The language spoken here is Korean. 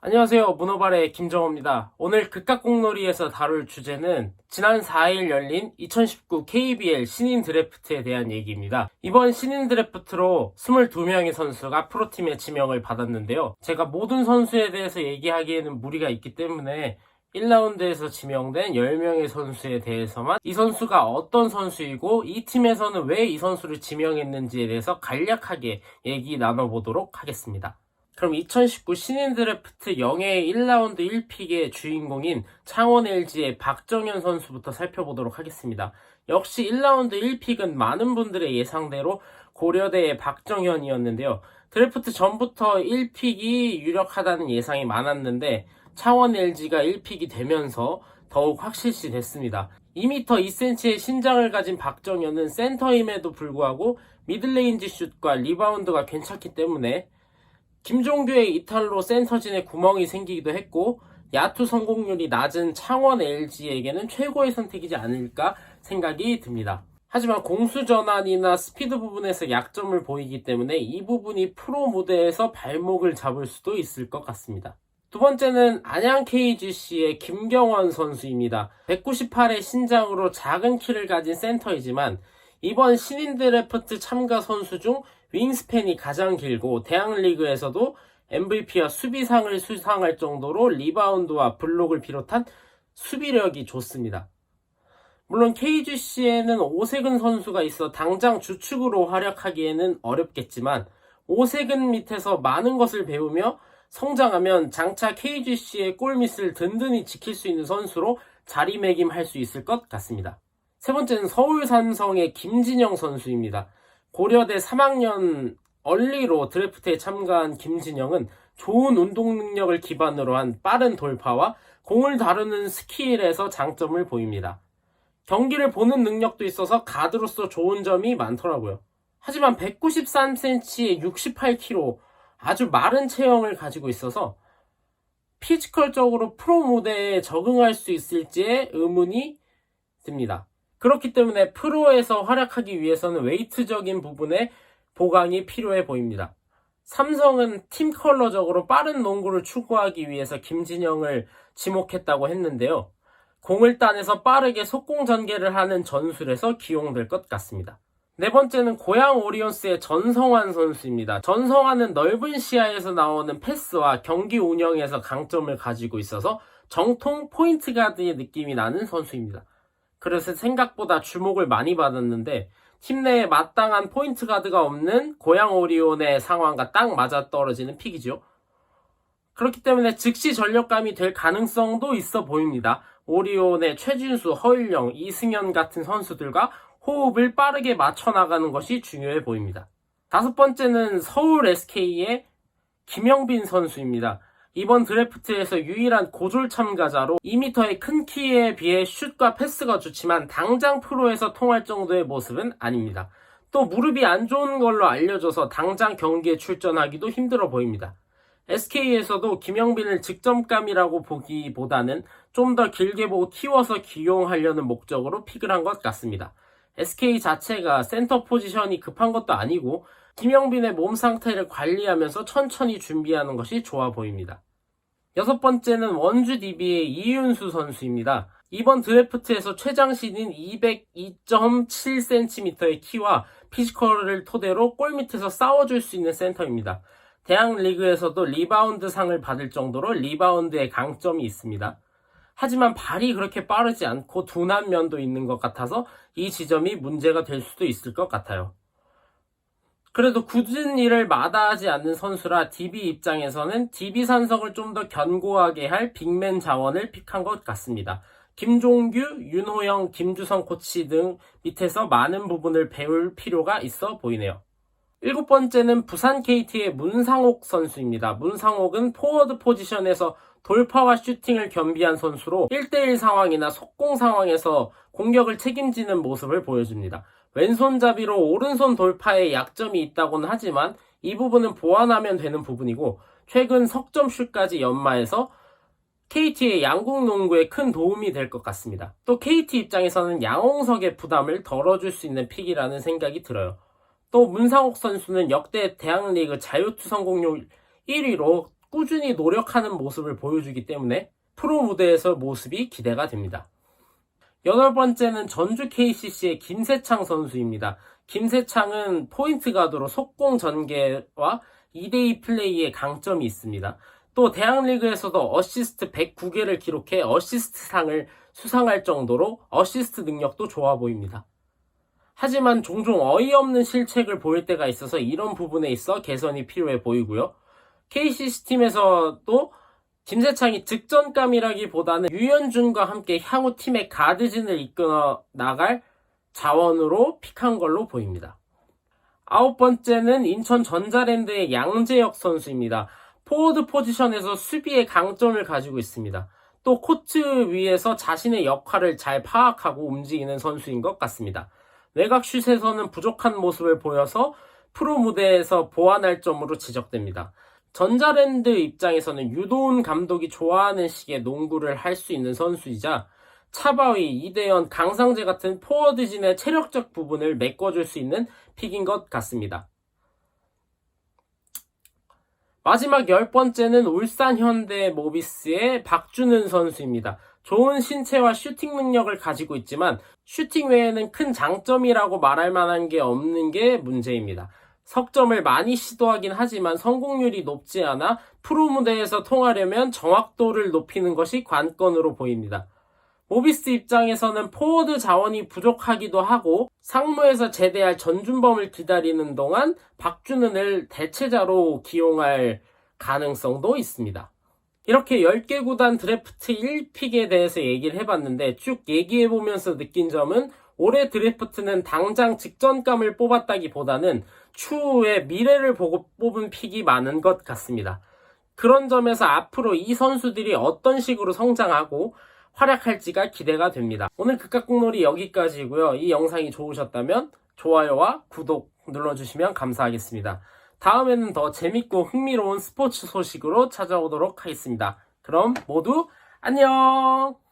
안녕하세요. 문어발의 김정호입니다. 오늘 극각공놀이에서 다룰 주제는 지난 4일 열린 2019 KBL 신인 드래프트에 대한 얘기입니다. 이번 신인 드래프트로 22명의 선수가 프로팀에 지명을 받았는데요. 제가 모든 선수에 대해서 얘기하기에는 무리가 있기 때문에 1라운드에서 지명된 10명의 선수에 대해서만 이 선수가 어떤 선수이고 이 팀에서는 왜 이 선수를 지명했는지에 대해서 간략하게 얘기 나눠보도록 하겠습니다. 그럼 2019 신인 드래프트 영예의 1라운드 1픽의 주인공인 창원 LG의 박정현 선수부터 살펴보도록 하겠습니다. 역시 1라운드 1픽은 많은 분들의 예상대로 고려대의 박정현이었는데요. 드래프트 전부터 1픽이 유력하다는 예상이 많았는데 창원 LG가 1픽이 되면서 더욱 확실시 됐습니다. 2m 2cm의 신장을 가진 박정현은 센터임에도 불구하고 미들레인지 슛과 리바운드가 괜찮기 때문에 김종규의 이탈로 센터진에 구멍이 생기기도 했고 야투 성공률이 낮은 창원 LG에게는 최고의 선택이지 않을까 생각이 듭니다. 하지만 공수 전환이나 스피드 부분에서 약점을 보이기 때문에 이 부분이 프로 무대에서 발목을 잡을 수도 있을 것 같습니다. 두 번째는 안양 KGC의 김경원 선수입니다. 198의 신장으로 작은 키를 가진 센터이지만 이번 신인 드래프트 참가 선수 중 윙스팬이 가장 길고 대학리그에서도 MVP와 수비상을 수상할 정도로 리바운드와 블록을 비롯한 수비력이 좋습니다. 물론 KGC에는 오세근 선수가 있어 당장 주축으로 활약하기에는 어렵겠지만 오세근 밑에서 많은 것을 배우며 성장하면 장차 KGC의 골밑을 든든히 지킬 수 있는 선수로 자리매김할 수 있을 것 같습니다. 세 번째는 서울 삼성의 김진영 선수입니다. 고려대 3학년 얼리로 드래프트에 참가한 김진영은 좋은 운동 능력을 기반으로 한 빠른 돌파와 공을 다루는 스킬에서 장점을 보입니다. 경기를 보는 능력도 있어서 가드로서 좋은 점이 많더라고요. 하지만 193cm에 68kg 아주 마른 체형을 가지고 있어서 피지컬적으로 프로 무대에 적응할 수 있을지에 의문이 듭니다. 그렇기 때문에 프로에서 활약하기 위해서는 웨이트적인 부분에 보강이 필요해 보입니다. 삼성은 팀 컬러적으로 빠른 농구를 추구하기 위해서 김진영을 지목했다고 했는데요. 공을 따내서 빠르게 속공 전개를 하는 전술에서 기용될 것 같습니다. 네 번째는 고양 오리온스의 전성환 선수입니다. 전성환은 넓은 시야에서 나오는 패스와 경기 운영에서 강점을 가지고 있어서 정통 포인트 가드의 느낌이 나는 선수입니다. 그래서 생각보다 주목을 많이 받았는데 팀 내에 마땅한 포인트 가드가 없는 고양 오리온의 상황과 딱 맞아떨어지는 픽이죠. 그렇기 때문에 즉시 전력감이 될 가능성도 있어 보입니다. 오리온의 최진수, 허일영, 이승현 같은 선수들과 호흡을 빠르게 맞춰나가는 것이 중요해 보입니다. 다섯 번째는 서울 SK의 김영빈 선수입니다. 이번 드래프트에서 유일한 고졸 참가자로 2m의 큰 키에 비해 슛과 패스가 좋지만 당장 프로에서 통할 정도의 모습은 아닙니다. 또 무릎이 안 좋은 걸로 알려져서 당장 경기에 출전하기도 힘들어 보입니다. SK에서도 김영빈을 득점감이라고 보기보다는 좀 더 길게 보고 키워서 기용하려는 목적으로 픽을 한 것 같습니다. SK 자체가 센터 포지션이 급한 것도 아니고 김영빈의 몸 상태를 관리하면서 천천히 준비하는 것이 좋아 보입니다. 여섯 번째는 원주 DB의 이윤수 선수입니다. 이번 드래프트에서 최장신인 202.7cm의 키와 피지컬을 토대로 골밑에서 싸워줄 수 있는 센터입니다. 대학 리그에서도 리바운드 상을 받을 정도로 리바운드에 강점이 있습니다. 하지만 발이 그렇게 빠르지 않고 둔한 면도 있는 것 같아서 이 지점이 문제가 될 수도 있을 것 같아요. 그래도 굳은 일을 마다하지 않는 선수라 DB 입장에서는 DB 산성을 좀 더 견고하게 할 빅맨 자원을 픽한 것 같습니다. 김종규, 윤호영, 김주성 코치 등 밑에서 많은 부분을 배울 필요가 있어 보이네요. 일곱 번째는 부산 KT의 문상옥 선수입니다. 문상옥은 포워드 포지션에서 돌파와 슈팅을 겸비한 선수로 1대1 상황이나 속공 상황에서 공격을 책임지는 모습을 보여줍니다. 왼손잡이로 오른손 돌파에 약점이 있다고는 하지만 이 부분은 보완하면 되는 부분이고 최근 석점슛까지 연마해서 KT의 양궁 농구에 큰 도움이 될 것 같습니다. 또 KT 입장에서는 양홍석의 부담을 덜어줄 수 있는 픽이라는 생각이 들어요. 또 문상옥 선수는 역대 대학리그 자유투 성공률 1위로 꾸준히 노력하는 모습을 보여주기 때문에 프로 무대에서 모습이 기대가 됩니다. 8번째는 전주 KCC의 김세창 선수입니다. 김세창은 포인트 가드로 속공 전개와 2대2 플레이에 강점이 있습니다. 또 대학리그에서도 어시스트 109개를 기록해 어시스트상을 수상할 정도로 어시스트 능력도 좋아 보입니다. 하지만 종종 어이없는 실책을 보일 때가 있어서 이런 부분에 있어 개선이 필요해 보이고요. KCC 팀에서도 김세창이 득점감이라기보다는 유현준과 함께 향후 팀의 가드진을 이끌어 나갈 자원으로 픽한 걸로 보입니다. 9번째는 인천 전자랜드의 양재혁 선수입니다. 포워드 포지션에서 수비의 강점을 가지고 있습니다. 또 코트 위에서 자신의 역할을 잘 파악하고 움직이는 선수인 것 같습니다. 외곽 슛에서는 부족한 모습을 보여서 프로 무대에서 보완할 점으로 지적됩니다. 전자랜드 입장에서는 유도훈 감독이 좋아하는 식의 농구를 할 수 있는 선수이자 차바위, 이대현, 강상재 같은 포워드진의 체력적 부분을 메꿔줄 수 있는 픽인 것 같습니다. 마지막 10번째는 울산 현대 모비스의 박준은 선수입니다. 좋은 신체와 슈팅 능력을 가지고 있지만 슈팅 외에는 큰 장점이라고 말할 만한 게 없는 게 문제입니다. 석점을 많이 시도하긴 하지만 성공률이 높지 않아 프로 무대에서 통하려면 정확도를 높이는 것이 관건으로 보입니다. 모비스 입장에서는 포워드 자원이 부족하기도 하고 상무에서 제대할 전준범을 기다리는 동안 박준은을 대체자로 기용할 가능성도 있습니다. 이렇게 10개 구단 드래프트 1픽에 대해서 얘기를 해봤는데 쭉 얘기해보면서 느낀 점은 올해 드래프트는 당장 직전감을 뽑았다기보다는 추후에 미래를 보고 뽑은 픽이 많은 것 같습니다. 그런 점에서 앞으로 이 선수들이 어떤 식으로 성장하고 활약할지가 기대가 됩니다. 오늘 극각공놀이 여기까지고요. 이 영상이 좋으셨다면 좋아요와 구독 눌러주시면 감사하겠습니다. 다음에는 더 재밌고 흥미로운 스포츠 소식으로 찾아오도록 하겠습니다. 그럼 모두 안녕!